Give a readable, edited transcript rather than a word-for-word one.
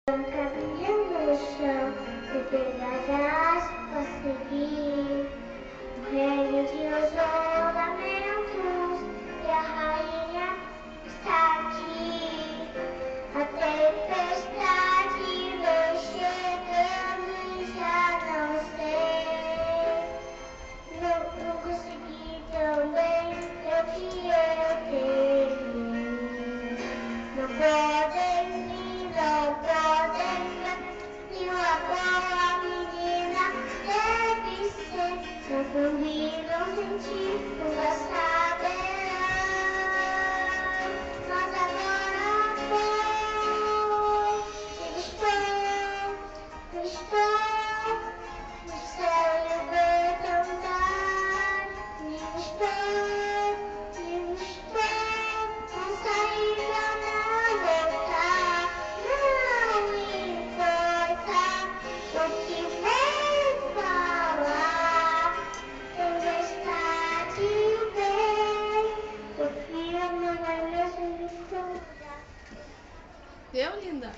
Caminhando no chão, se pegarás para seguir. O reino de ornamentos e a rainha está aqui. A tempestade vem chegando e já não sei. Não consegui também o que eu queria. Não podem vir, não podem ver. E uma boa menina deve ser. Não combinam sentir, nunca saberão. Mas agora vou. Estou no céu e eu vou cantar. Não sair pra não voltar. Não importa o que vem falar. Tempestade vem, o frio não vai mesmo me incomodar. Deu, linda?